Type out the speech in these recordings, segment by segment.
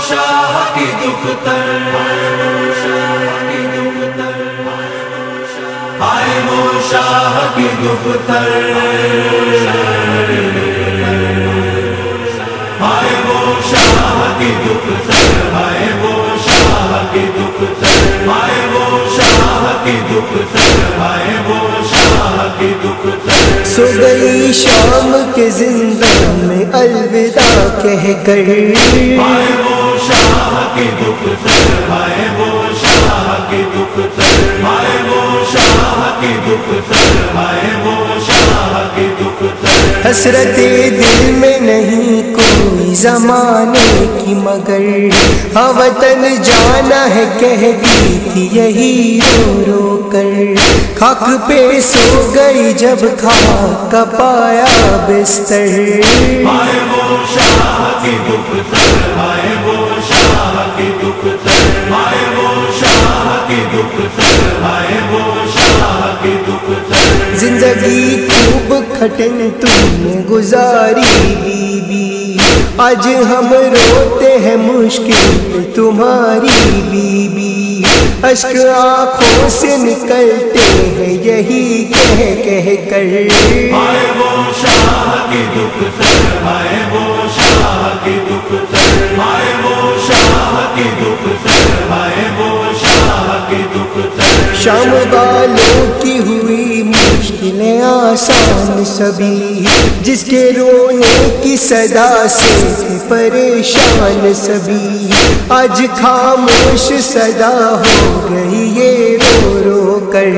شاہ کی دختر، ہائے وہ شاہ کی دختر، ہائے وہ شاہ کی دختر، ہائے وہ شاہ کی دختر، ہائے وہ شاہ کی دختر، ہائے وہ شاہ کی دختر۔ سو گئی شام کے زندان میں الوداع کہہ کر، ہائے وہ شاہ کی دختر، ہائے وہ شاہ کی دختر، ہائے وہ شاہ کی دختر، ہائے وہ شاہ کی دختر۔ حسرت دل میں نہیں کوئی زمانے کی مگر ہاں وطن جانا ہے کہتی تھی یہی رو رو کر، خاک پہ سو گئی جب خاک کا پایا بستر، ہائے وہ شاہ کی دختر، ہائے وہ شاہ کی دختر، ہائے وہ شاہ کی دختر، ہائے وہ شاہ کی دختر۔ زندگی خوب کھٹن تم نے گزاری بی بی، آج ہم روتے ہیں مشکل پہ تمہاری بی بی، اشک آنکھوں سے نکلتے ہیں یہی کہہ کر، ہائے وہ شاہ کی دختر، ہائے وہ شاہ کی دختر، ہائے وہ شاہ کی دختر، ہائے وہ شاہ کی دختر۔ شام والوں کی ہوئی مشکلیں آسان سبھی، جس کے رونے کی صدا سے پریشان سبھی، آج خاموش صدا ہو گئی یہ رو رو کر،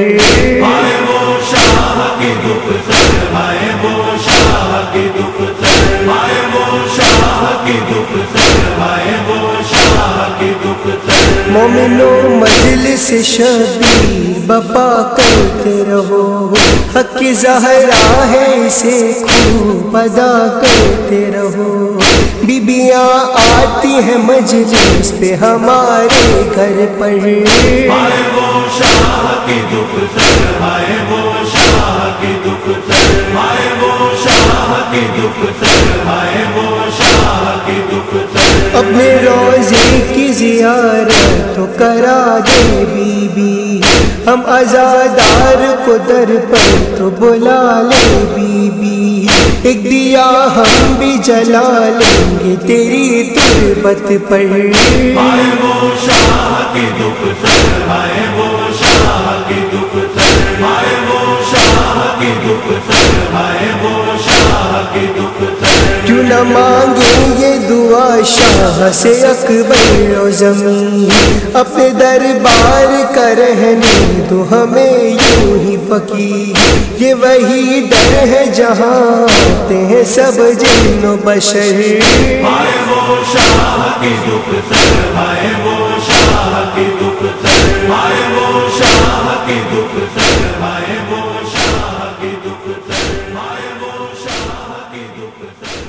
ہائے وہ شاہ کی دختر، ہائے وہ شاہ کی دختر، ہائے وہ شاہ کی دختر، ہائے وہ شاہ کی دختر۔ مومنو مجلس شبیر بپا کرتے رہو، حق کی زہرا ہے اسے خوب ادا کرتے رہو، بیبیاں آتی ہیں مجلس پہ ہمارے گھر پر، ہائے وہ شاہ کی دختر، ہائے وہ شاہ کی دختر، ہائے وہ شاہ کی دختر، ہائے وہ شاہ کی دختر۔ اپنے روزے کی زیارت تو کرا دے بی بی، ہم عزادار کو در پر تو بلا لے بی بی، ایک دیا ہم بھی جلا لیں گے تیری تربت پر، ہائے وہ شاہ کی دختر، ہائے وہ شاہ کی دختر، ہائے وہ شاہ کی دختر، ہائے وہ شاہ کی دختر۔ کیوں نہ مانگیں یہ دعا شاہ سے اکبر و زمین، اپنے دربار کا رہنے تو ہمیں یوں ہی فقیر، یہ وہی در ہے جہاں آتے ہیں سب جن و بشر، ہائے وہ شاہ کی دختر، ہائے وہ شاہ کی دختر، ہائے وہ شاہ کی دختر، ہائے وہ شاہ کی دختر، ہائے وہ شاہ کی دختر۔